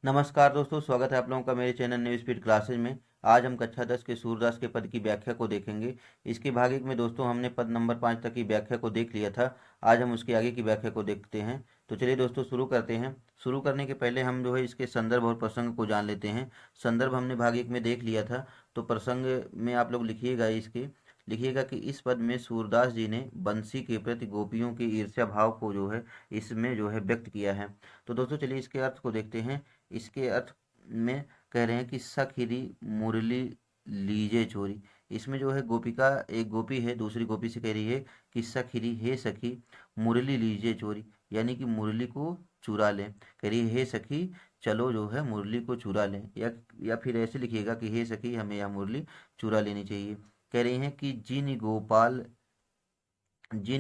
नमस्कार दोस्तों, स्वागत है आप लोगों का मेरे चैनल न्यू स्पीड क्लासेज में। आज हम कक्षा 10 के सूरदास के पद की व्याख्या को देखेंगे। इसके भाग एक में दोस्तों हमने पद नंबर 5 तक की व्याख्या को देख लिया था। आज हम उसके आगे की व्याख्या को देखते हैं। तो चलिए दोस्तों शुरू करते हैं। शुरू करने के पहले हम जो है इसके संदर्भ और प्रसंग को जान लेते हैं। संदर्भ हमने भाग एक में देख लिया था, तो प्रसंग में आप लोग लिखिएगा कि इस पद में सूरदास जी ने बंसी के प्रति गोपियों के ईर्ष्या भाव को जो है इसमें जो है व्यक्त किया है। तो दोस्तों चलिए इसके अर्थ को देखते हैं। इसके अर्थ में कह रहे हैं कि सखिरी मुरली लीजे चोरी। इसमें जो है गोपिका, एक गोपी है दूसरी गोपी से कह रही है कि सखिरी, हे सखी, मुरली लीजे चोरी, यानी कि मुरली को चुरा लें। कह रही है हे सखी, चलो जो है मुरली को चुरा लें, या फिर ऐसे लिखिएगा कि हे सखी, हमें यह मुरली चुरा लेनी चाहिए। कह रही हैं कि जिन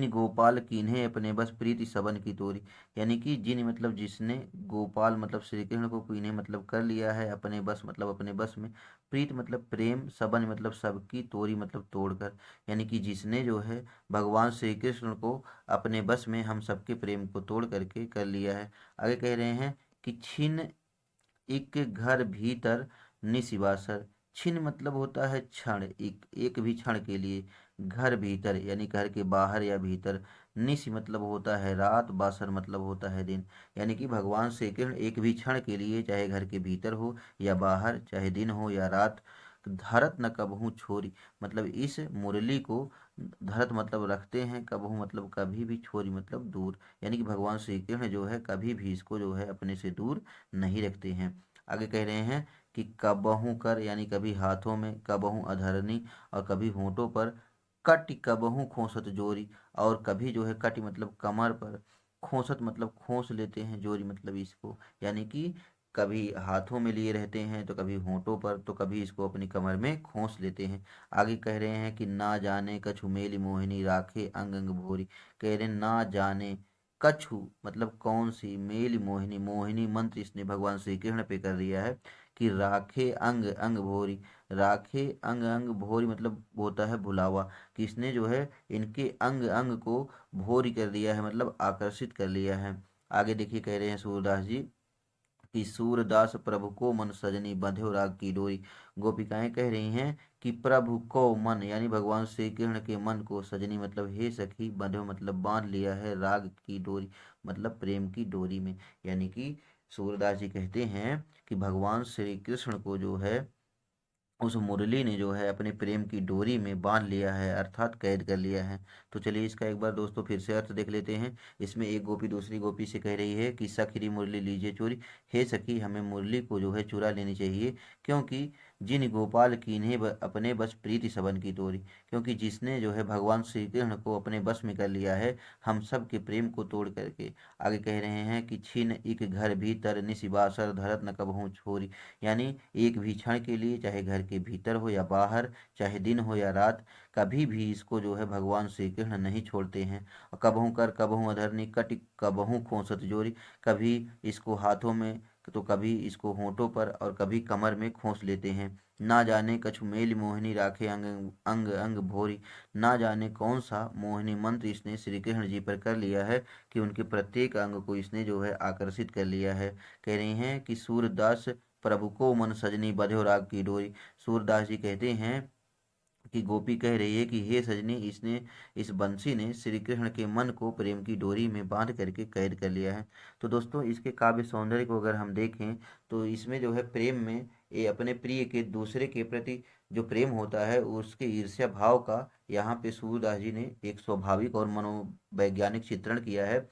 गोपाल कीन्हे अपने बस प्रीति सबन की तोरी, यानी कि जिन मतलब जिसने, गोपाल मतलब श्री कृष्ण को, कीन्हे मतलब कर लिया है, अपने बस मतलब अपने बस में, प्रीत मतलब प्रेम, सबन मतलब सबकी, तोरी मतलब तोड़कर, यानी कि जिसने जो है भगवान श्री कृष्ण को अपने बस में हम सबके प्रेम को तोड़ करके कर लिया है। आगे कह रहे हैं कि छिन एक घर भीतर निशिवासर। छिन मतलब होता है क्षण, एक भी क्षण के लिए। घर भीतर यानी घर के बाहर या भीतर। निश मतलब होता है रात, बासर मतलब होता है दिन, यानी कि भगवान श्री कृष्ण एक भी क्षण के लिए, चाहे घर के भीतर हो या बाहर, चाहे दिन हो या रात, धरत न कबहू छोरी, मतलब इस मुरली को, धरत मतलब रखते हैं, कबहू मतलब कभी भी, छोरी मतलब दूर, यानी कि भगवान श्री कृष्ण जो है कभी भी इसको जो है अपने से दूर नहीं रखते हैं। आगे कह रहे हैं कि कबहू कर, यानी कभी हाथों में, कबहू अधरनी, और कभी होंठों पर, कट कबहू खोसत जोरी, और कभी जो है कट मतलब कमर पर, खोसत मतलब खोस लेते हैं, जोरी मतलब इसको, यानी कि कभी हाथों में लिए रहते हैं, तो कभी होंठों पर, तो कभी इसको अपनी कमर में खोस लेते हैं। आगे कह रहे हैं कि ना जाने कछु मेली मोहिनी राखे अंग अंग भोरी। कह रहे हैं ना जाने कछु मतलब कौन सी, मेल मोहिनी, मोहिनी मंत्र इसने भगवान श्री कृष्ण पे कर दिया है कि राखे अंग अंग भोरी। राखे अंग अंग भोरी मतलब होता है भुलावा, कि इसने जो है इनके अंग अंग को भोरी कर दिया है, मतलब आकर्षित कर लिया है। आगे देखिए कह रहे हैं सूरदास जी कि सूरदास प्रभु को मन सजनी बंध्यो राग की डोरी। गोपिकाएं कह रही हैं कि प्रभु को मन, यानी भगवान श्री कृष्ण के मन को, सजनी मतलब हे सखी, बंध्यो मतलब बांध लिया है, राग की डोरी मतलब प्रेम की डोरी में, यानी कि सूरदास जी कहते हैं कि भगवान श्री कृष्ण को जो है उस मुरली ने जो है अपने प्रेम की डोरी में बांध लिया है, अर्थात कैद कर लिया है। तो चलिए इसका एक बार दोस्तों फिर से अर्थ देख लेते हैं। इसमें एक गोपी दूसरी गोपी से कह रही है कि सखरी मुरली लीजिए चोरी, हे सखी, हमें मुरली को जो है चुरा लेनी चाहिए, क्योंकि जिन गोपाल कीन्हे अपने बस प्रीति सबन की तोरी, क्योंकि जिसने जो है भगवान श्री कृष्ण को अपने बस में कर लिया है हम सब के प्रेम को तोड़ करके। आगे कह रहे हैं कि छीन एक घर भीतर निशिबासर धरत न कबहू छोरी, यानी एक भी क्षण के लिए, चाहे घर के भीतर हो या बाहर, चाहे दिन हो या रात, कभी भी इसको जो है भगवान श्री कृष्ण नहीं छोड़ते हैं। और कबहू कर कबहू अधरनी कटि कबहू खोसत जोरी, कभी इसको हाथों में, तो कभी इसको होंठों पर, और कभी कमर में खोस लेते हैं। ना जाने कछु मेल मोहिनी राखे अंग अंग अंग भोरी, ना जाने कौन सा मोहिनी मंत्र इसने श्री कृष्ण जी पर कर लिया है कि उनके प्रत्येक अंग को इसने जो है आकर्षित कर लिया है। कह रही हैं कि सूरदास प्रभु को मन सजनी बंध्यो राग की डोरी। सूरदास जी कहते हैं कि गोपी कह रही है कि हे सजनी, इसने, इस बंसी ने श्री कृष्ण के मन को प्रेम की डोरी में बांध करके कैद कर लिया है। तो दोस्तों इसके काव्य सौंदर्य को अगर हम देखें तो इसमें जो है प्रेम में, ये अपने प्रिय के दूसरे के प्रति जो प्रेम होता है उसके ईर्ष्या भाव का यहाँ पे सूरदास जी ने एक स्वाभाविक और मनोवैज्ञानिक चित्रण किया है।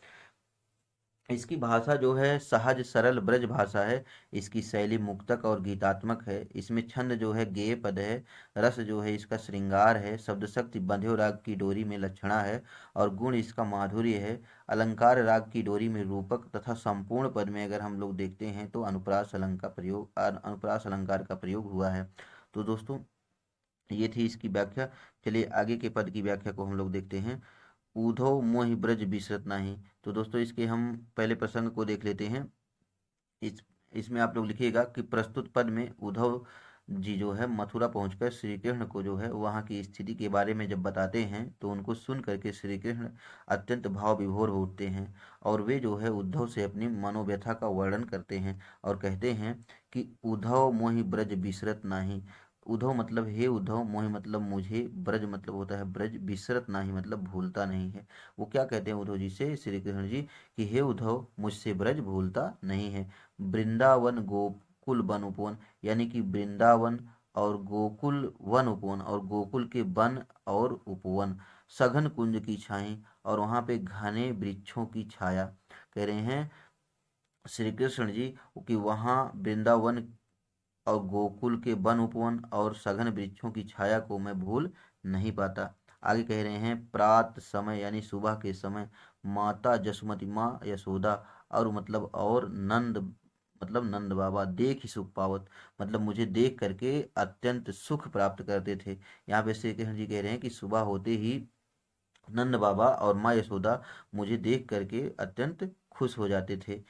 इसकी भाषा जो है सहज सरल ब्रज भाषा है। इसकी शैली मुक्तक और गीतात्मक है। इसमें छंद जो है गेय पद है। रस जो है इसका श्रृंगार है। शब्द शक्ति बंध्यो राग की डोरी में लक्षणा है, और गुण इसका माधुर्य है। अलंकार राग की डोरी में रूपक, तथा संपूर्ण पद में अगर हम लोग देखते हैं तो अनुप्रास अलंकार प्रयोग, अनुप्रास अलंकार का प्रयोग हुआ है। तो दोस्तों ये थी इसकी व्याख्या। चलिए आगे के पद की व्याख्या को हम लोग देखते हैं। ऊधव मोहि ब्रज बिसरत नाही। तो दोस्तों इसके हम पहले प्रसंग को देख लेते हैं। इस इसमें आप लोग लिखिएगा कि प्रस्तुत पद में उद्धव जी जो है मथुरा पहुंचकर श्री कृष्ण को जो है वहाँ की स्थिति के बारे में जब बताते हैं तो उनको सुन करके श्री कृष्ण अत्यंत भाव विभोर हो उठते हैं और वे जो है उद्धव से अपनी मनोव्यथा का वर्णन करते हैं और कहते हैं कि उद्धव मोहि ब्रज बिसरत नाही। उद्धव मतलब हे उद्धव, मोहि मतलब मुझे, ब्रज मतलब होता है ब्रज, बिसरत नाही मतलब भूलता नहीं है। वो क्या कहते हैं उद्धव जी से, श्री कृष्ण जी, कि हे उद्धव मुझसे ब्रज भूलता नहीं है। वृंदावन गोकुल वन उपवन, यानी कि वृंदावन और गोकुल वन उपवन, और गोकुल के वन और उपवन, सघन कुंज की छाई, और वहाँ पे घने वृक्षों की छाया। कह रहे हैं श्री कृष्ण जी कि वहाँ वृंदावन और गोकुल के वन उपवन और सघन वृक्षों की छाया को मैं भूल नहीं पाता। आगे कह रहे हैं प्रात समय यानी सुबह के समय माता जसुमती माँ यशोदा और मतलब और नंद मतलब नंद बाबा देख ही सुख पावत, मतलब मुझे देख करके अत्यंत सुख प्राप्त करते थे। यहाँ पे श्री कृष्ण जी कह रहे हैं कि सुबह होते ही नंद बाबा और माँ यशोदा मुझे देख करके अत्यंत खुश हो जाते थे।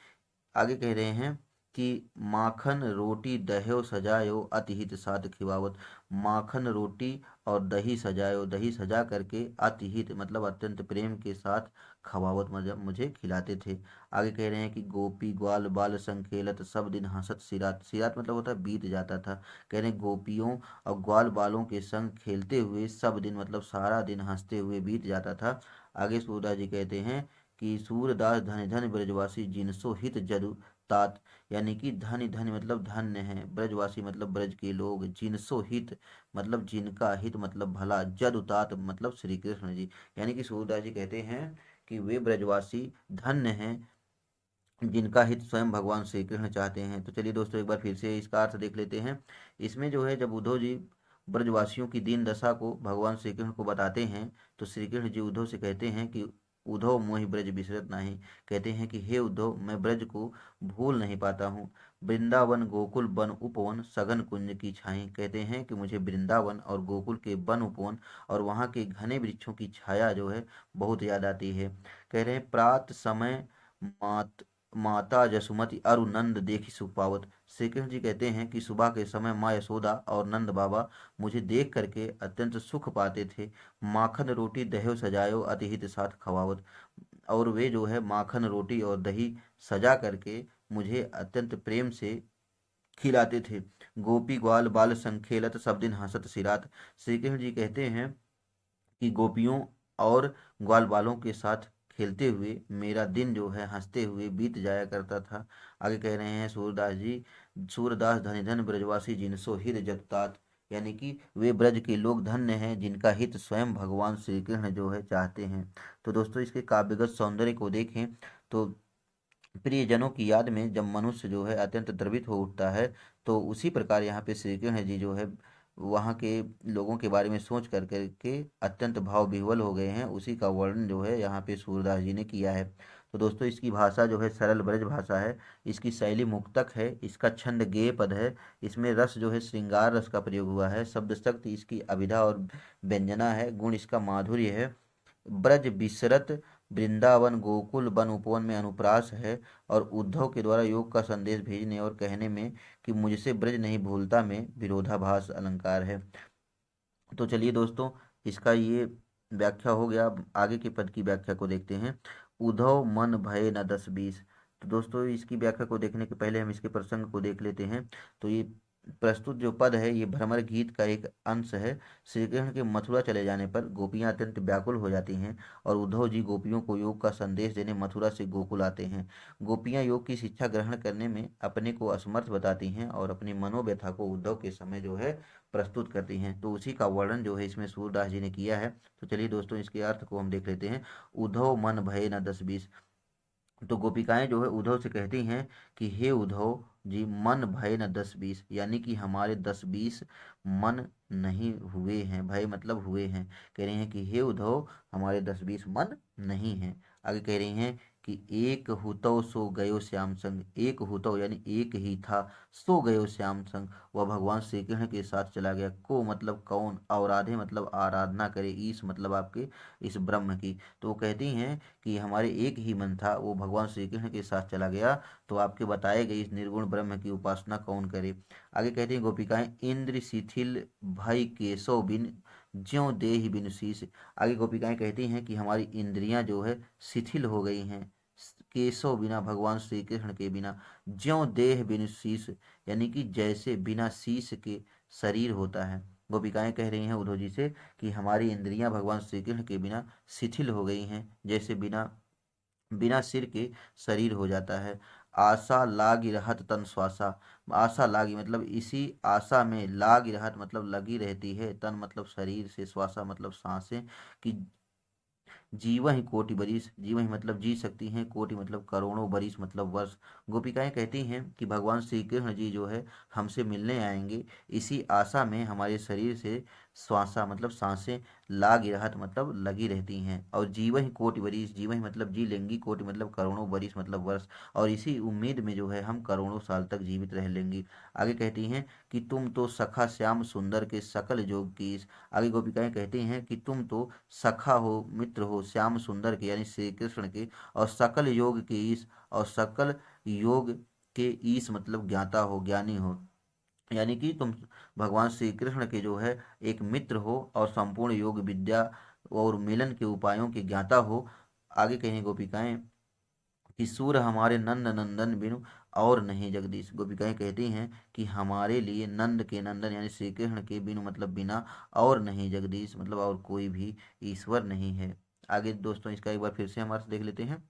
आगे कह रहे हैं कि माखन रोटी दह्यो सजायो अति हित साथ खिवावत। माखन रोटी और दही सजायो, दही सजा करके अति हित मतलब अत्यंत प्रेम के साथ खवावत मुझे खिलाते थे। आगे कह रहे हैं कि गोपी ग्वाल बाल संग खेलत सब दिन हंसत सिरात। सिरात मतलब होता है बीत जाता था। कह रहे हैं गोपियों और ग्वाल बालों के संग खेलते हुए सब दिन मतलब सारा दिन हंसते हुए बीत जाता था। आगे सूरदास जी कहते हैं कि सूरदास धन धन ब्रजवासी जिनसो हित जदु तात, यानी कि धन धन मतलब धन्य है, ब्रजवासी मतलब ब्रज के लोग, जिनसो हित मतलब जिनका हित मतलब भला, जद उतात मतलब श्री कृष्ण जी, यानी कि सूरदास जी कहते हैं कि वे ब्रजवासी धन्य हैं जिनका हित स्वयं भगवान श्री कृष्ण चाहते हैं। तो चलिए दोस्तों एक बार फिर से इसका अर्थ देख लेते हैं। इसमें जो है जब उद्धव जी ब्रजवासियों की दीन दशा को भगवान श्री कृष्ण को बताते हैं तो श्री कृष्ण जी उद्धव से कहते हैं कि उद्धव मोहि ब्रज बिसरत नहीं। कहते हैं कि हे उद्धव मैं ब्रज को भूल नहीं पाता हूँ। वृंदावन गोकुल वन उपवन सघन कुंज की छाई, कहते हैं कि मुझे वृंदावन और गोकुल के वन उपवन और वहाँ के घने वृक्षों की छाया जो है बहुत याद आती है। कह रहे हैं प्रात समय मात माता जसुमती अरु नंद देखी सुख पावत। श्री कृष्ण जी कहते हैं कि सुबह के समय माँ यशोदा और नंद बाबा मुझे देख करके अत्यंत सुख पाते थे। माखन रोटी दह्यो सजायो अति हित साथ खवावत, और वे जो है माखन रोटी और दही सजा करके मुझे अत्यंत प्रेम से खिलाते थे। गोपी ग्वाल बाल संग खेलत सब दिन हंसत सिरात। श्री कृष्ण जी कहते हैं कि गोपियों और ग्वाल बालों के साथ खेलते हुए मेरा दिन जो है हंसते हुए बीत जाया करता था। आगे कह रहे हैं सूरदास जी, सूरदास धन धन ब्रजवासी जिनसो हित जगतात, यानी कि वे ब्रज के लोग धन्य हैं जिनका हित स्वयं भगवान श्री कृष्ण जो है चाहते हैं। तो दोस्तों इसके काव्यगत सौंदर्य को देखें तो प्रियजनों की याद में जब मनुष्य जो है अत्यंत द्रवित हो उठता है तो उसी प्रकार यहाँ पे श्री कृष्ण जी जो है वहाँ के लोगों के बारे में सोच कर करके अत्यंत भाव विह्वल हो गए हैं। उसी का वर्णन जो है यहाँ पे सूरदास जी ने किया है। तो दोस्तों इसकी भाषा जो है सरल ब्रज भाषा है, इसकी शैली मुक्तक है, इसका छंद गेय पद है, इसमें रस जो है श्रृंगार रस का प्रयोग हुआ है, शब्द शक्ति इसकी अभिधा और व्यंजना है, गुण इसका माधुर्य है, ब्रज बिसरत वृंदावन गोकुल वन उपवन में अनुप्रास है, और उद्धव के द्वारा योग का संदेश भेजने और कहने में कि मुझसे ब्रज नहीं भूलता में विरोधाभास अलंकार है। तो चलिए दोस्तों इसका ये व्याख्या हो गया। अब आगे के पद की व्याख्या को देखते हैं। उद्धव मन भय न 10-20। तो दोस्तों इसकी व्याख्या को देखने के पहले हम इसके प्रसंग को देख लेते हैं। तो ये प्रस्तुत जो पद है ये भ्रमर गीत का एक अंश है। श्री कृष्ण के मथुरा चले जाने पर गोपियां अत्यंत व्याकुल हो जाती हैं और उद्धव जी गोपियों को योग का संदेश देने मथुरा से गोकुल आते हैं। गोपियां योग की शिक्षा ग्रहण करने में अपने को असमर्थ बताती हैं और अपनी मनोव्यथा को उद्धव के समय जो है प्रस्तुत करती हैं। तो उसी का वर्णन जो है इसमें सूरदास जी ने किया है। तो चलिए दोस्तों इसके अर्थ को हम देख लेते हैं। उद्धव मन भय न 10-20। तो गोपिकाएं जो है उद्धव से कहती हैं कि हे उद्धव जी मन भय न 10-20, यानी कि हमारे 10-20 मन नहीं हुए हैं। भय मतलब हुए हैं। कह रहे हैं कि हे उद्धव हमारे 10-20 मन नहीं हैं। आगे कह रही हैं कि एक हुतो सो गयो श्याम संग, एक हुतो यानी एक ही था, सो गयो श्याम संग वह भगवान श्री कृष्ण के साथ चला गया। को मतलब कौन, औराधे मतलब आराधना करे, ईश मतलब आपके इस ब्रह्म की। तो वो कहती हैं कि हमारे एक ही मन था, वो भगवान श्री कृष्ण के साथ चला गया, तो आपके बताए गए इस निर्गुण ब्रह्म की उपासना कौन करे। आगे कहते हैं गोपिकाएं, इंद्र शिथिल भय केशव बिन, ज्यों देहि बिनु शीस। आगे गोपिकाएं कहती हैं कि हमारी इंद्रियां जो है शिथिल हो गई हैं केशव बिना, भगवान श्री कृष्ण के बिना, ज्यों देह बिनु शीस यानी कि जैसे बिना शीस के शरीर होता है। गोपिकाएं कह रही हैं उद्धव जी से कि हमारी इंद्रियां भगवान श्री कृष्ण के बिना शिथिल हो गई हैं, जैसे बिना बिना सिर के शरीर हो जाता है। आशा लागी रहत तन श्वासा, आशा लागी मतलब इसी आशा में, लागी रहत मतलब लगी रहती है, तन मतलब शरीर से, श्वासा मतलब सांसें, कि जीव ही कोटि बरिस, जीव ही मतलब जी सकती हैं, कोटि मतलब करोड़ों, बरिस मतलब वर्ष। गोपिकाएं कहती हैं कि भगवान श्री कृष्ण जी जो है हमसे मिलने आएंगे, इसी आशा में हमारे शरीर से श्वासा मतलब सांसें लागी रहत मतलब लगी रहती हैं, और जीव ही कोटि बरिस, जीव ही मतलब जी लेंगी, कोटि मतलब करोड़ों, बरिस मतलब वर्ष, और इसी उम्मीद में जो है हम करोड़ों साल तक जीवित रह लेंगी। आगे कहती हैं कि तुम तो सखा श्याम सुंदर के सकल जोग की। आगे गोपिकाएं कहती हैं कि तुम तो सखा हो, मित्र हो श्याम सुंदर के यानी श्री कृष्ण के, और सकल योग के ईश, और सकल योग के ईश मतलब ज्ञाता हो, ज्ञानी हो, यानी कि तुम भगवान श्री कृष्ण के जो है एक मित्र हो और संपूर्ण योग विद्या और मिलन के उपायों के ज्ञाता हो। आगे कहें गोपिकाएं कि सूर हमारे नंद नंदन बिनु, और नहीं जगदीश। गोपिकाएं कहती हैं कि हमारे लिए नंद के नंदन यानी श्री कृष्ण के बिनु मतलब बिना, और नहीं जगदीश मतलब और कोई भी ईश्वर नहीं है। आगे दोस्तों इसका एक बार फिर से हम अर्थ देख लेते हैं।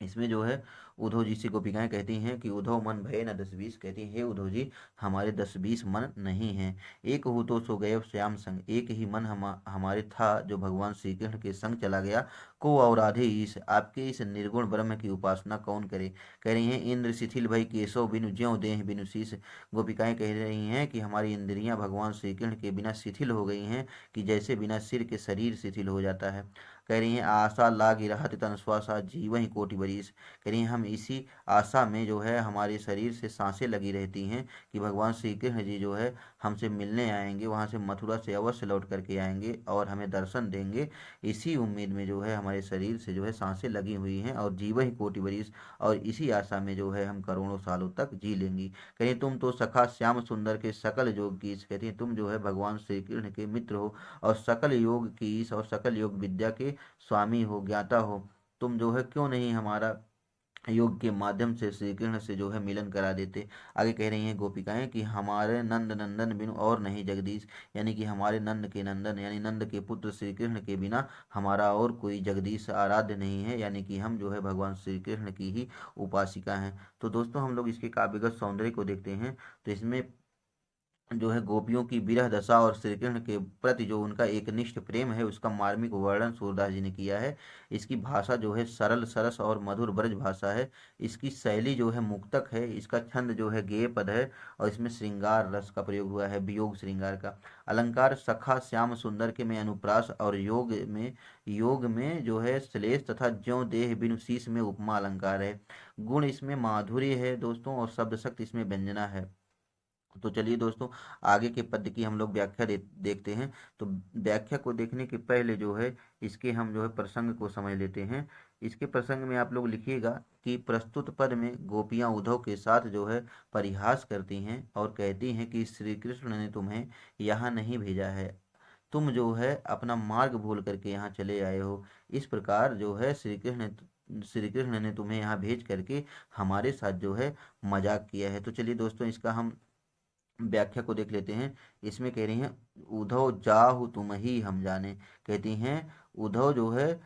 इसमें जो है उद्धव जी से गोपिकाएं कहती हैं कि उद्धव मन भय न 10-20, कहती हैं हे उद्धव जी हमारे 10-20 मन नहीं हैं। एक हु तो सो गए श्याम संग, एक ही मन हमारे था जो भगवान श्री कृष्ण के संग चला गया। को और आधे ईश, आपके इस निर्गुण ब्रह्म की उपासना कौन करे। कह रही हैं इंद्र शिथिल भई केशव बिनु, ज्यों देह बिनु शीश। गोपिकाएं कह रही हैं कि हमारी इंद्रियां भगवान श्री कृष्ण के बिना शिथिल हो गई हैं, कि जैसे बिना सिर के शरीर शिथिल हो जाता है। कह रही हैं आशा लागी रहत तन श्वासा, जीव ही कोटि बरिस। कह रही हैं हम इसी आशा में जो है हमारे शरीर से सांसें लगी रहती हैं कि भगवान श्री कृष्ण जी जो है हमसे मिलने आएंगे, वहाँ से मथुरा से अवश्य लौट करके आएंगे और हमें दर्शन देंगे। इसी उम्मीद में जो है हमारे शरीर से जो है सांसें लगी हुई हैं, और जीव ही कोटि बरिस, और इसी आशा में जो है हम करोड़ों सालों तक जी लेंगी। कहीं तुम तो सखा श्याम सुंदर के सकल योग की, कहती हैं तुम जो है भगवान श्री कृष्ण के मित्र हो और सकल योग की ईश और सकल योग विद्या के स्वामी हो, ज्ञाता हो। तुम जो है क्यों नहीं हमारा योग के माध्यम से श्री कृष्ण से जो है मिलन करा देते। आगे कह रही हैं गोपिकाएं कि हमारे नंद नंदन बिनु और नहीं जगदीश, यानी कि हमारे नंद के नंदन यानी नंद के पुत्र श्री कृष्ण के बिना हमारा और कोई जगदीश आराध्य नहीं है, यानी कि हम जो है भगवान श्री कृष्ण की ही उपासिका हैं। तो दोस्तों हम लोग इसके काव्यगत सौंदर्य को देखते हैं, तो इसमें जो है गोपियों की विरह दशा और श्री कृष्ण के प्रति जो उनका एकनिष्ठ प्रेम है उसका मार्मिक वर्णन सूरदास जी ने किया है। इसकी भाषा जो है सरल सरस और मधुर ब्रज भाषा है। इसकी शैली जो है मुक्तक है, इसका छंद जो है गेय पद है, और इसमें श्रृंगार रस का प्रयोग हुआ है, वियोग श्रृंगार का। अलंकार सखा श्याम सुंदर के में अनुप्रास, और योग में जो है श्लेष तथा ज्यों देह बिनु शीश में उपमा अलंकार है। गुण इसमें माधुर्य है दोस्तों, और शब्द शक्ति इसमें व्यंजना है। तो चलिए दोस्तों आगे के पद्य की हम लोग व्याख्या देखते हैं। तो व्याख्या को देखने के पहले जो है इसके हम जो है प्रसंग को समझ लेते हैं। इसके प्रसंग में आप लोग लिखिएगा कि प्रस्तुत पद में गोपियां उद्धव के साथ जो है परिहास करती हैं और कहती हैं कि श्री कृष्ण ने तुम्हें यहाँ नहीं भेजा है, तुम जो है अपना मार्ग भूल करके यहाँ चले आए हो। इस प्रकार जो है श्री कृष्ण ने तुम्हें यहाँ भेज करके हमारे साथ जो है मजाक किया है। तो चलिए दोस्तों इसका हम व्याख्या को देख लेते हैं। इसमें कह रही हैं उद्धव जाहु तुम ही हम जाने, कहती हैं उद्धव जो है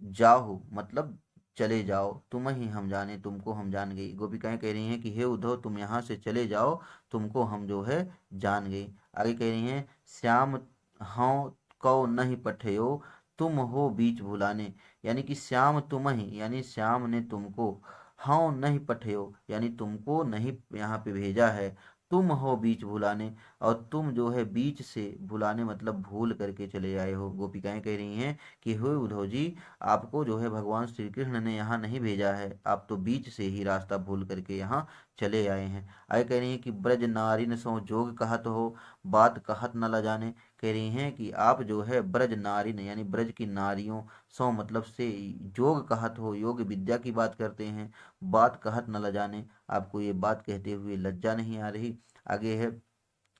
जाहु मतलब चले जाओ, तुम ही हम जाने तुमको हम जान गई। गोपिकाएं कह रही हैं कि हे उद्धव तुम यहाँ से चले जाओ, तुमको हम जो है जान गई। आगे कह रही हैं श्याम हाँ कौ नहीं पठयो, तुम हो बीच भुलाने, यानी कि श्याम तुम ही यानी श्याम ने तुमको, हाँ नहीं पठयो यानी तुमको नहीं यहाँ पे भेजा है, तुम हो बीच भुलाने, और तुम जो है बीच से भुलाने मतलब भूल करके चले आए हो। गोपिकाएं कह रही हैं कि हे उद्धव जी, आपको जो है भगवान श्री कृष्ण ने यहाँ नहीं भेजा है, आप तो बीच से ही रास्ता भूल करके यहाँ चले आए हैं। आगे कह रही हैं कि ब्रज नारिन सो जोग कहत हो, बात कहत न ल जाने। कह रही हैं कि आप जो है ब्रज नारिन यानी ब्रज की नारियों सो मतलब से जोग कहत हो, योग विद्या की बात करते हैं, बात कहत न ल जाने, आपको ये बात कहते हुए लज्जा नहीं आ रही। आगे है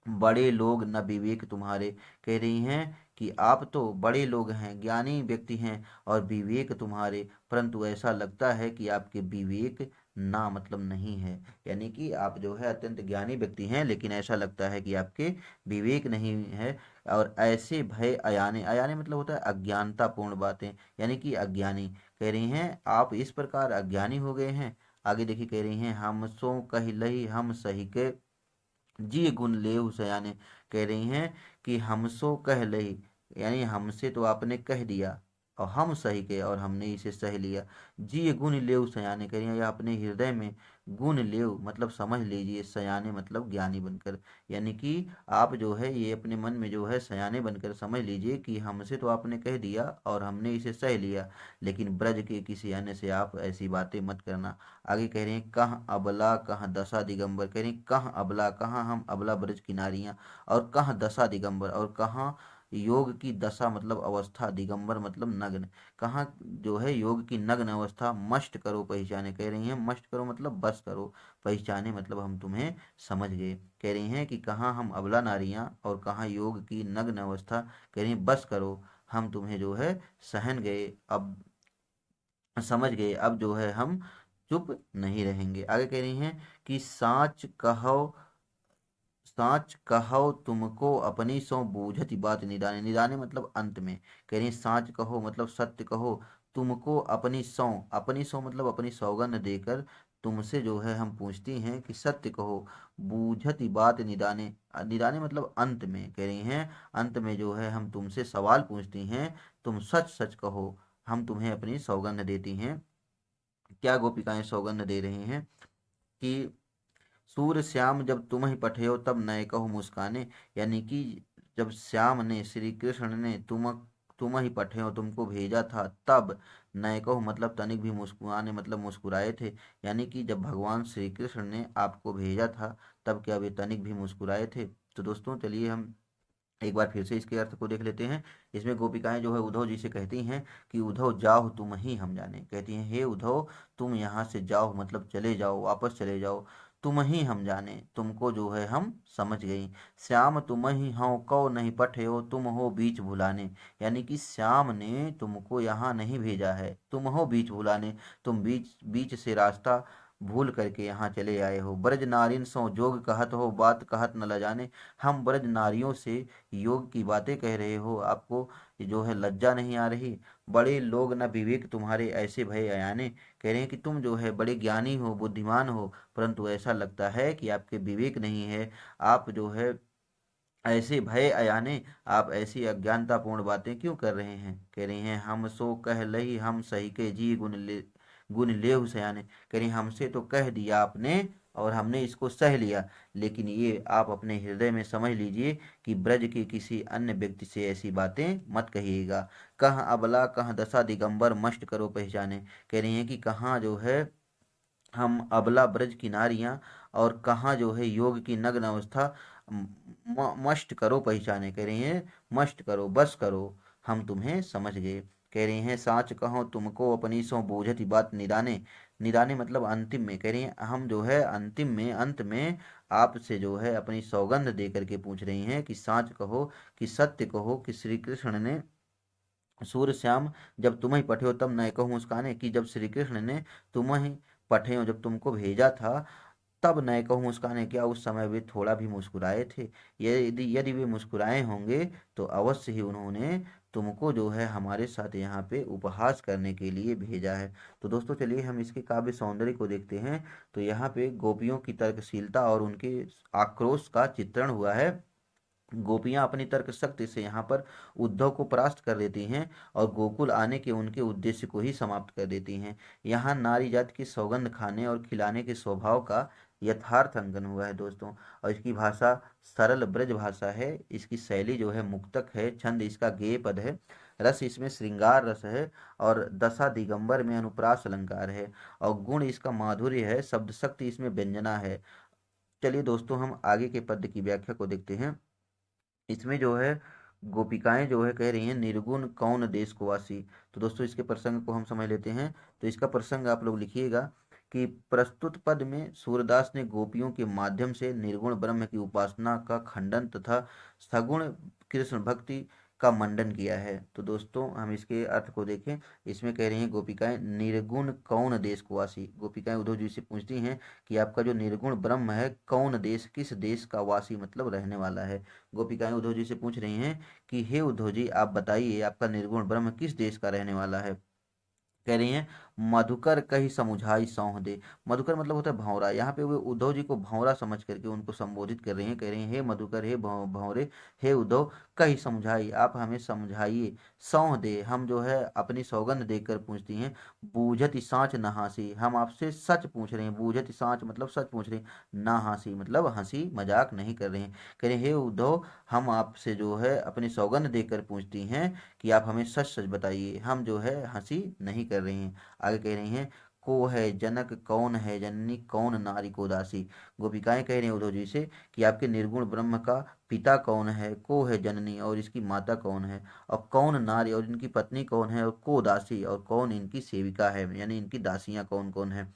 बड़े लोग न विवेक तुम्हारे। कह रही हैं कि आप तो बड़े लोग हैं, ज्ञानी व्यक्ति हैं, और विवेक तुम्हारे, परंतु ऐसा लगता है कि आपके विवेक ना मतलब नहीं है। यानी कि आप जो है अत्यंत ज्ञानी व्यक्ति हैं, लेकिन ऐसा लगता है कि आपके विवेक नहीं है। और ऐसे भय अयाने, अयाने मतलब होता है अज्ञानतापूर्ण बातें, यानी कि अज्ञानी। कह रही हैं आप इस प्रकार अज्ञानी हो गए हैं। आगे देखिए कह रही हैं हम सो कह लही हम सही के, जी गुण लेहु सयाने। कह रही हैं कि हमसो कह लही, यानी हमसे तो आपने कह दिया और हम सही के और हमने इसे सह लिया। जी गुण लेहु सयाने, कह रही हैं या अपने हृदय में गुण लेहु मतलब समझ लीजिए, सयाने मतलब ज्ञानी बनकर। यानी कि आप जो है ये अपने मन में जो है सयाने बनकर समझ लीजिए कि हमसे तो आपने कह दिया और हमने इसे सह लिया, लेकिन ब्रज के किसी अन्य से आप ऐसी बातें मत करना। आगे कह रहे हैं कहाँ अबला कहाँ दशा दिगंबर। कह रहे हैं कहाँ अबला, कहाँ हम अबला ब्रज की नारियां, और कहाँ दशा दिगंबर, और कहाँ योग की दशा मतलब अवस्था, दिगंबर मतलब नग्न, कहाँ जो है योग की नग्न अवस्था, मस्ट करो पहचाने। कह रही हैं मस्ट करो मतलब बस करो, पहचाने मतलब हम तुम्हें समझ गए। कह रही हैं कि कहाँ हम अबला नारियां और कहाँ योग की नग्न अवस्था। कह रही हैं बस करो, हम तुम्हें जो है सहन गए, अब समझ गए, अब जो है हम चुप नहीं रहेंगे। आगे कह रही हैं कि साच कहो तुमको अपनी सो बूझती बात निदाने। निदाने मतलब अंत में। कह रही हैं साच कहो मतलब सत्य कहो, तुमको अपनी सौ मतलब अपनी सौगंध देकर तुमसे जो है हम पूछती हैं कि सत्य कहो, बूझती बात निदाने, निदाने मतलब अंत में। कह रही हैं अंत में जो है हम तुमसे सवाल पूछती हैं, तुम सच सच कहो, हम तुम्हें अपनी सौगंध देती हैं। क्या गोपिकाएं सौगंध दे रही हैं कि सूर श्याम जब तुम ही पठेयो तब नए कहो मुस्काने। यानी कि जब श्याम ने श्री कृष्ण ने तुम ही पठेयो तुमको भेजा था, तब नए कहो मतलब तनिक भी मुस्कुराने मतलब मुस्कुराए थे। यानी कि जब भगवान श्री कृष्ण ने आपको भेजा था तब क्या वे तनिक भी मुस्कुराए थे। तो दोस्तों चलिए हम एक बार फिर से इसके अर्थ को देख लेते हैं। इसमें गोपिकाएं जो है उद्धव जी से कहती हैं कि उद्धव जाओ तुम ही हम जाने। कहती हैं हे उद्धव तुम यहाँ से जाओ मतलब चले जाओ, वापस चले जाओ, तुम ही हम जाने, तुमको जो है हम समझ गई। श्याम तुम ही हो कौ नहीं पठे हो, तुम हो बीच भुलाने। यानी कि श्याम ने तुमको यहाँ नहीं भेजा है, तुम हो बीच भुलाने, तुम बीच बीच से रास्ता भूल करके यहाँ चले आए हो। ब्रज नारिन सो जोग कहत हो, बात कहत न ल जाने। हम ब्रज नारियों से योग की बातें कह रहे हो, आपको जो है लज्जा नहीं आ रही। बड़े लोग न विवेक तुम्हारे ऐसे भय अयाने। कह रहे हैं कि तुम जो है बड़े ज्ञानी हो, बुद्धिमान हो, परंतु ऐसा लगता है कि आपके विवेक नहीं है। आप जो है ऐसे भय अयाने, आप ऐसी अज्ञानतापूर्ण बातें क्यों कर रहे हैं। कह रही हैं हम सो कह लही हम सही के, जी गुण लेहु सयाने। कह रही हमसे तो कह दिया आपने और हमने इसको सह लिया, लेकिन ये आप अपने हृदय में समझ लीजिए कि ब्रज के किसी अन्य व्यक्ति से ऐसी बातें मत कहिएगा। कह अबला कह दशा दिगंबर मस्ट करो पहचाने। कह रही हैं कि कहाँ जो है हम अबला ब्रज की नारियां और कहाँ जो है योग की नग्न अवस्था, मस्ट करो पहचाने। कह रही हैं मस्ट करो बस करो, हम तुम्हें समझ गए। कह रही हैं साच कहो तुमको अपनी सो बूझती बात निदाने। निदाने मतलब अंतिम में। कह रही हैं हम जो है अंतिम में अंत में आपसे जो है अपनी सौगंध दे करके पूछ रही हैं कि साच कहो, कि सत्य कहो, कि श्री कृष्ण ने सूर्य श्याम जब तुम ही पठे हो तब नए कहूँ मुस्काने, कि जब श्री कृष्ण ने तुम ही पठे हो, जब तुमको भेजा था तब नए कहूँ मुस्काने, क्या उस समय वे थोड़ा भी मुस्कुराए थे। यदि यदि वे मुस्कुराए होंगे तो अवश्य ही उन्होंने तुमको जो है हमारे साथ यहाँ पे उपहास करने के लिए भेजा है। तो दोस्तों चलिए हम इसके काव्य सौंदर्य को देखते हैं। तो यहाँ पे गोपियों की तर्कशीलता और उनके आक्रोश का चित्रण हुआ है। गोपियां अपनी तर्क शक्ति से यहाँ पर उद्धव को परास्त कर देती हैं और गोकुल आने के उनके उद्देश्य को ही समाप्त कर देती हैं। यहाँ नारी जाति की सौगंध खाने और खिलाने के स्वभाव का यथार्थ अंकन हुआ है दोस्तों। और इसकी भाषा सरल ब्रज भाषा है, इसकी शैली जो है मुक्तक है, छंद इसका गेय पद है, रस इसमें श्रृंगार रस है, और दशा दिगंबर में अनुप्रास अलंकार है, और गुण इसका माधुर्य है, शब्द शक्ति इसमें व्यंजना है। चलिए दोस्तों हम आगे के पद की व्याख्या को देखते हैं। इसमें जो है गोपिकाएं जो है कह रही हैं, निर्गुण कौन देश को वासी। तो दोस्तों इसके प्रसंग को हम समझ लेते हैं। तो इसका प्रसंग आप लोग लिखिएगा कि प्रस्तुत पद में सूरदास ने गोपियों के माध्यम से निर्गुण ब्रह्म की उपासना का खंडन तथा सगुण कृष्ण भक्ति का मंडन किया है। तो दोस्तों हम इसके अर्थ को देखें। इसमें कह रही हैं गोपिकाएं, निर्गुण कौन देश को वासी। गोपिकाएं उद्धव जी से पूछती हैं कि आपका जो निर्गुण ब्रह्म है कौन देश, किस देश का वासी मतलब रहने वाला है। गोपिकाएं उद्धव जी से पूछ रही हैं कि हे उद्धव जी आप बताइए आपका निर्गुण ब्रह्म किस देश का रहने वाला है। कह रही हैं, मधुकर कही समुझाई सौंह दे। मधुकर मतलब होता है भंवरा। यहाँ पे वे उद्धव जी को भंवरा समझ करके उनको संबोधित कर रही हैं। कह रही हैं, हे मधुकर, हे भंवरे, हे उद्धव, कही समझाई आप हमें समझाइए, सौंह दे हम जो है अपनी सौगंध देकर पूछती हैं, बूझत सांच न हासी हम आपसे सच पूछ रहे हैं। बूझत सांच मतलब सच पूछ रहे हैं, ना हासी मतलब हंसी मजाक नहीं कर रहे हैं। कह रहे हैं, हे उद्धव हम आपसे जो है अपनी सौगंध देकर पूछती हैं कि आप हमें सच सच बताइए, हम जो है हंसी नहीं कर रहे हैं। आगे कह रही हैं, को है जनक कौन है जननी कौन नारी को दासी। गोपिकाएं कह रही हैं उद्धव जी से कि आपके निर्गुण ब्रह्म का पिता कौन है, को है जननी और इसकी माता कौन है, और कौन नारी और इनकी पत्नी कौन है, और को दासी और कौन इनकी सेविका है, यानी इनकी दासियां कौन कौन है।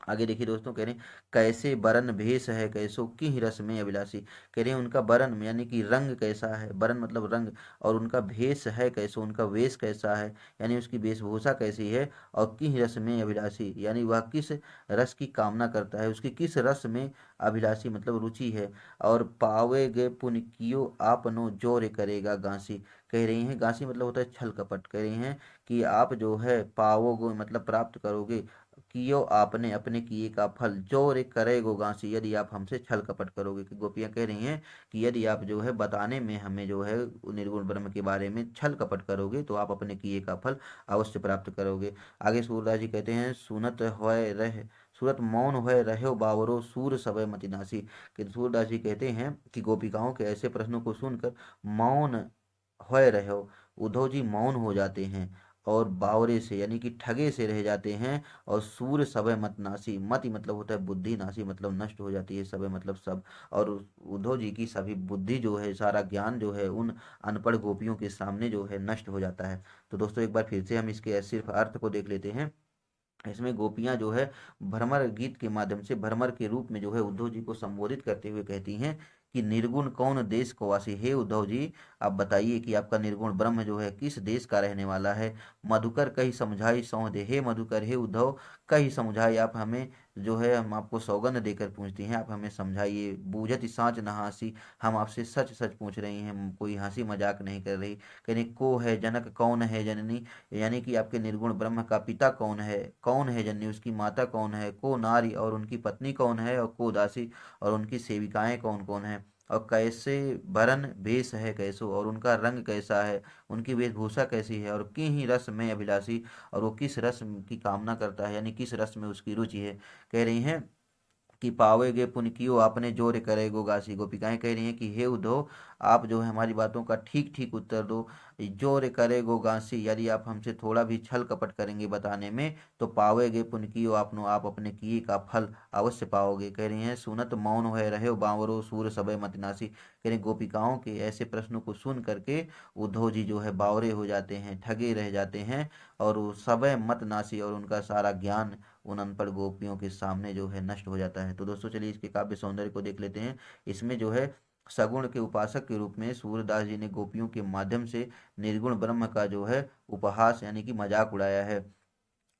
आगे देखिए दोस्तों, कह रहे हैं, कैसे बरन भेष है कैसो की रस में अभिलाषी। कह रहे हैं उनका बरन यानी कि रंग कैसा है, बरन मतलब रंग, और उनका भेष है कैसो उनका वेश कैसा है, यानी उसकी वेशभूषा कैसी है, और की रस में अभिलाषी यानी वह किस रस की कामना करता है, उसकी किस रस में अभिलाषी मतलब रुचि है। और पावेगे पुन कियो आपनो जोर करेगा गांसी। कह रही हैं गांसी मतलब होता है छल कपट। कह रही हैं कि आप जो है पाओगे मतलब प्राप्त करोगे, कियो आपने अपने किए का फल, जो रे करेगो गांसी यदि आप हमसे छल कपट करोगे। कि गोपियां कह रही हैं कि यदि आप जो है बताने में हमें जो है निर्गुण ब्रह्म के बारे में छल कपट करोगे तो आप अपने किए का फल अवश्य प्राप्त करोगे। आगे सूरदास जी कहते हैं, सुनत होय रह सूरत मौन होय रहो बावरो सूर सबय मति नासी। कि सूरदास जी कहते हैं कि गोपिकाओं के ऐसे प्रश्नों को सुनकर मौन होय रहो, उद्धव जी मौन हो जाते हैं, और बावरे से यानी कि ठगे से रह जाते हैं, और सूर सबय मत नासी, मति मतलब होता है बुद्धि, नासी मतलब नष्ट हो जाती है, सबय मतलब सब। और उद्धव जी की सभी बुद्धि जो है, सारा ज्ञान जो है उन अनपढ़ गोपियों के सामने जो है नष्ट हो जाता है। तो दोस्तों एक बार फिर से हम इसके सिर्फ अर्थ को देख लेते हैं। इसमें गोपियां जो है भ्रमर गीत के माध्यम से, भ्रमर के रूप में जो है उद्धव जी को संबोधित करते हुए कहती हैं कि निर्गुण कौन देश को वासी। हे उद्धव जी आप बताइए कि आपका निर्गुण ब्रह्म जो है किस देश का रहने वाला है। मधुकर कही समझाई सौं दे। हे मधुकर, हे उद्धव, कही समझाई आप हमें जो है, हम आपको सौगंध देकर पूछती हैं, आप हमें समझाइए। बूझत सांच न हासी हम आपसे सच सच पूछ रही हैं, कोई हंसी मजाक नहीं कर रही। कहने को है जनक कौन है जननी, यानी कि आपके निर्गुण ब्रह्म का पिता कौन है जननी उसकी माता कौन है, को नारी और उनकी पत्नी कौन है, और को दासी और उनकी सेविकाएं कौन कौन है, और कैसे भरन भेष है कैसो और उनका रंग कैसा है, उनकी वेशभूषा कैसी है, और की ही रस में अभिलाषी और वो किस रस की कामना करता है, यानी किस रस में उसकी रुचि है। कह रही हैं कि पावेगे पुण्य कियो आपने जोर करेगो गासी। गोपिकाएं कह रही हैं कि हे उद्धव आप जो है हमारी बातों का ठीक ठीक उत्तर दो, जोर करेगो गासी यदि आप हमसे थोड़ा भी छल कपट करेंगे बताने में तो पावेगे पुण्य कियो आपनो आप अपने किए का फल अवश्य पाओगे। कह रही हैं, सुनत मौन है रहे बावरो सूर सबय मत नासी। कह रही गोपिकाओं के ऐसे प्रश्नों को सुन करके उद्धव जी जो है बावरे हो जाते हैं, ठगे रह जाते हैं, और वो सबय मत नासी और उनका सारा ज्ञान उन अनपढ़ गोपियों के सामने जो है नष्ट हो जाता है। तो दोस्तों चलिए इसके काव्य सौंदर्य को देख लेते हैं। इसमें जो है सगुण के उपासक के रूप में सूरदास जी ने गोपियों के माध्यम से निर्गुण ब्रह्म का जो है उपहास यानी कि मजाक उड़ाया है।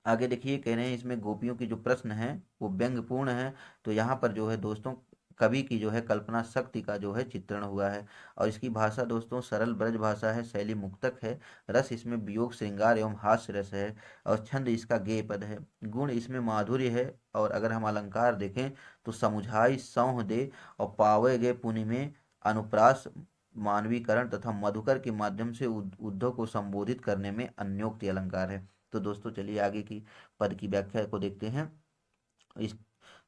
आगे देखिए कह रहे हैं इसमें गोपियों की जो प्रश्न है वो व्यंग्यपूर्ण है। तो यहाँ पर जो है दोस्तों कवि की जो है कल्पना शक्ति का जो है चित्रण हुआ है। और इसकी भाषा दोस्तों सरल ब्रज भाषा है, शैली मुक्तक है, रस इसमें वियोग श्रृंगार एवं हास्य रस है, और छंद इसका गेय पद है, गुण इसमें माधुर्य है। और अगर हम अलंकार देखें तो समुझाई सौह दे और पावे गए पुनि में अनुप्रास मानवीकरण तथा मधुकर के माध्यम से उद्धव को संबोधित करने में अन्योक्ति अलंकार है। तो दोस्तों चलिए आगे की पद की व्याख्या को देखते हैं। इस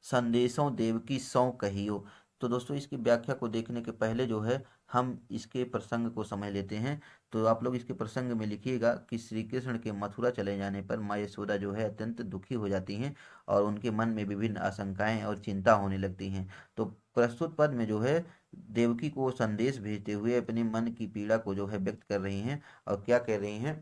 संदेशों देवकी सौ कहियो। तो दोस्तों इसकी व्याख्या को देखने के पहले जो है हम इसके प्रसंग को समझ लेते हैं। तो आप लोग इसके प्रसंग में लिखिएगा कि श्री कृष्ण के मथुरा चले जाने पर माँ यशोदा जो है अत्यंत दुखी हो जाती हैं और उनके मन में विभिन्न आशंकाएं और चिंता होने लगती हैं। तो प्रस्तुत पद में जो है देवकी को संदेश भेजते हुए अपने मन की पीड़ा को जो है व्यक्त कर रही हैं और क्या कह रही हैं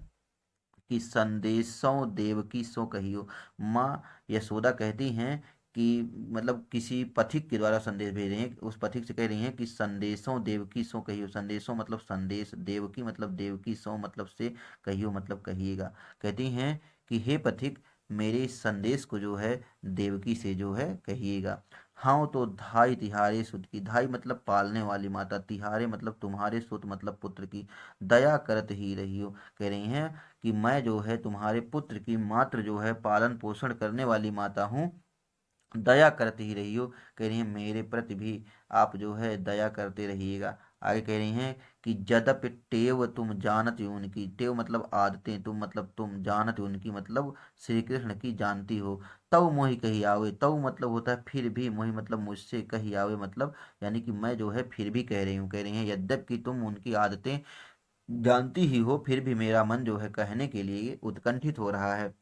कि संदेशों देवकी सो कहियो। माँ यशोदा कहती हैं कि मतलब किसी पथिक के द्वारा संदेश भेज रही हैं, उस पथिक से कह रही हैं कि संदेशों देवकी सो कहियो। संदेशों मतलब संदेश, देवकी मतलब देवकी, सो मतलब से, कहियो मतलब कहिएगा। कहती हैं कि हे पथिक मेरे इस संदेश को जो है देवकी से जो है कहिएगा। हाँ तो धाई तिहारे सुत की, धाई मतलब पालने वाली माता, तिहारे मतलब तुम्हारे, सुत मतलब पुत्र की दया करत ही रहियो। कह रही हैं कि मैं जो है तुम्हारे पुत्र की मात्र जो है पालन पोषण करने वाली माता हूँ, दया करती ही रहियो। कह रही हैं मेरे प्रति भी आप जो है दया करते रहिएगा। आगे कह रही हैं कि जदप टेव तुम जानत उनकी, टेव मतलब आदतें, तुम मतलब तुम, जानत उनकी मतलब श्री कृष्ण की जानती हो। तव मोहि कही आवे, तव मतलब होता है फिर भी, मोहि मतलब मुझसे, कही आवे मतलब यानी कि मैं जो है फिर भी कह रही हूँ। कह रही हैं यद्यपि तुम उनकी आदतें जानती ही हो फिर भी मेरा मन जो है कहने के लिए उत्कंठित हो रहा है।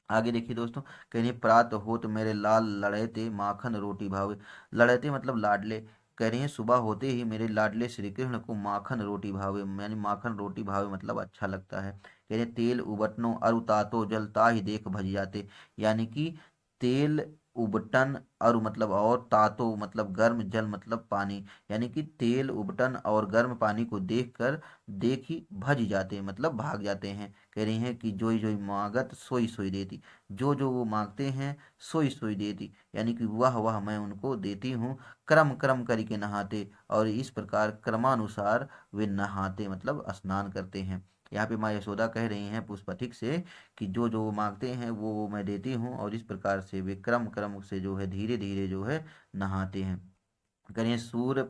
आगे देखिए दोस्तों, कह प्रात होत मेरे लाल लड़ेते माखन रोटी भावे। लड़ेते मतलब लाडले। कह रही हैं सुबह होते ही मेरे लाडले श्री कृष्ण को माखन रोटी भावे, यानी माखन रोटी भावे मतलब अच्छा लगता है। कह रहे तेल उबटनो अरु तातो जल ताहि देख भज जाते, यानी कि तेल उबटन अरु मतलब और, तातो मतलब गर्म, जल मतलब पानी, यानी कि तेल उबटन और गर्म पानी को देखकर देखी भज जाते मतलब भाग जाते हैं। कह रही हैं कि जोई जोई मांगत सोई सोई देती, जो जो वो मांगते हैं सोई सोई देती, यानी कि वह वह मैं उनको देती हूँ। क्रम क्रम करके नहाते, और इस प्रकार क्रमानुसार वे नहाते मतलब स्नान करते हैं। यहाँ पे माँ यशोदा कह रही हैं पुष्पथिक से कि जो जो वो मांगते हैं वो मैं देती हूँ, और इस प्रकार से वे क्रम क्रम से जो है धीरे धीरे जो है नहाते हैं। करिए सूर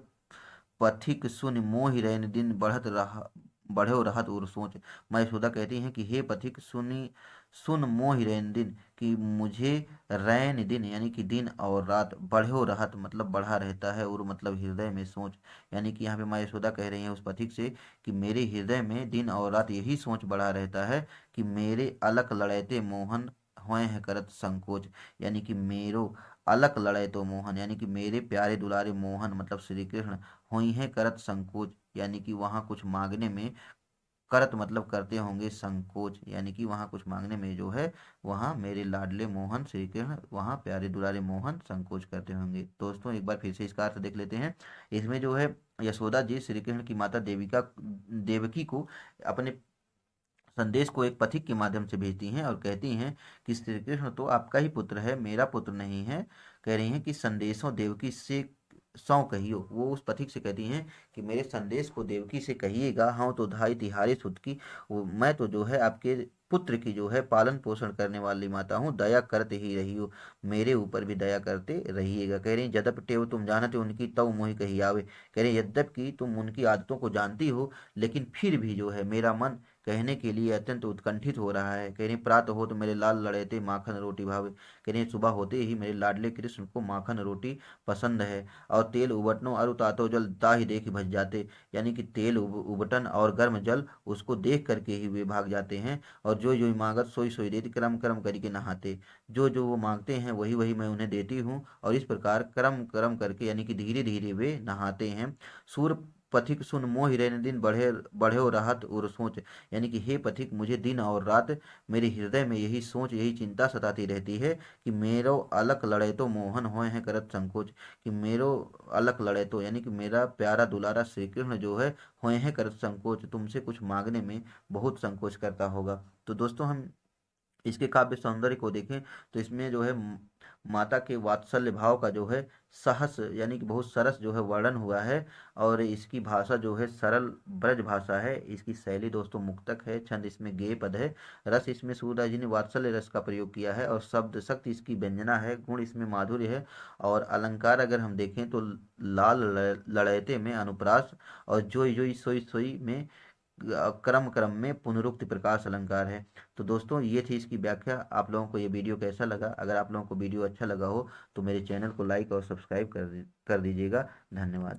पथिक सुन मोहि रैन दिन बढ़त रहा, बढ़ो रहत और सोच। मैं यशोदा कहती हैं कि हे पथिक सुनी, सुन मोहि रैन दिन, कि मुझे रैन दिन यानी कि दिन और रात, बढ़ो रहत मतलब बढ़ा रहता है, और मतलब हृदय में सोच, यानी कि यहाँ पे माँ यशोदा कह रही हैं उस पथिक से कि मेरे हृदय में दिन और रात यही सोच बढ़ा रहता है कि मेरे अलक लड़ैते मोहन हुए हैं करत संकोच, यानी कि मेरो अलक लड़े तो मोहन, यानी कि मेरे प्यारे दुलारे मोहन मतलब श्री कृष्ण हुई हैं करत संकोच, यानी कि वहाँ कुछ मांगने में, करत मतलब करते होंगे, संकोच यानी कि वहाँ कुछ मांगने में जो है वहाँ मेरे लाडले मोहन श्री कृष्ण, वहाँ प्यारे दुलारे मोहन संकोच करते होंगे। दोस्तों एक बार फिर से इसका अर्थ देख लेते हैं। इसमें जो है यशोदा जी श्री कृष्ण की माता देविका, देवकी को अपने संदेश को एक पथिक के माध्यम से भेजती हैं और कहती हैं कि श्री कृष्ण तो आपका ही पुत्र है, मेरा पुत्र नहीं है। कह रही हैं कि संदेशों देवकी से सौ कहियो, वो उस पथिक से कहती हैं कि मेरे संदेश को देवकी से कहिएगा। हाँ तो धाई तिहारी सुत की, वो मैं तो जो है आपके पुत्र की जो है पालन पोषण करने वाली माता हूँ, दया करते ही रही हो, मेरे ऊपर भी दया करते रहिएगा। कह रही जदप टेव तुम जानते उनकी तव मोहि कही आवे। कह रहे यद्यपि तुम उनकी आदतों को जानती हो लेकिन फिर भी जो है मेरा मन कहने के लिए अत्यंत उत्कंठित हो रहा है। कह रही प्रात हो तो मेरे लाल लड़ेते माखन रोटी भावे। कह रही सुबह होते ही मेरे लाडले कृष्ण को माखन रोटी पसंद है, और तेल उबटनो अरु तातो जल ताहि देख भज जाते, यानी कि तेल उबटन और गर्म जल उसको देख करके ही वे भाग जाते हैं। और जो जो मांगत सोई सोई देती, क्रम क्रम करके नहाते, जो जो वो मांगते हैं वही वही मैं उन्हें देती हूँ, और इस प्रकार क्रम क्रम करके यानी कि धीरे धीरे वे नहाते हैं। सूर पथिक सुन मोहि रैन दिन बढ़े, बढ़ो राहत और सोच, यानी कि हे पथिक मुझे दिन और रात मेरे हृदय में यही सोच यही चिंता सताती रहती है कि मेरो अलक लड़े तो मोहन होए हैं करत संकोच, कि मेरो अलक लड़े तो यानी कि मेरा प्यारा दुलारा श्री कृष्ण जो है होए हैं करत संकोच, तुमसे कुछ मांगने में बहुत संकोच करता होगा। तो दोस्तों हम इसके काव्य सौंदर्य को देखें तो इसमें जो है माता के वात्सल्य भाव का जो है सहस यानी कि बहुत सरस जो है वर्णन हुआ है। और इसकी भाषा जो है सरल ब्रज भाषा है, इसकी शैली दोस्तों मुक्तक है, छंद इसमें गेय पद है, रस इसमें सूरदास जी ने वात्सल्य रस का प्रयोग किया है, और शब्द शक्ति इसकी व्यंजना है, गुण इसमें माधुर्य है, और अलंकार अगर हम देखें तो लाल लड़ैते में अनुप्रास, और जोई जोई सोई सोई में क्रम क्रम में पुनरुक्त प्रकाश अलंकार है। तो दोस्तों ये थी इसकी व्याख्या। आप लोगों को ये वीडियो कैसा लगा? अगर आप लोगों को वीडियो अच्छा लगा हो तो मेरे चैनल को लाइक और सब्सक्राइब कर दीजिएगा। धन्यवाद।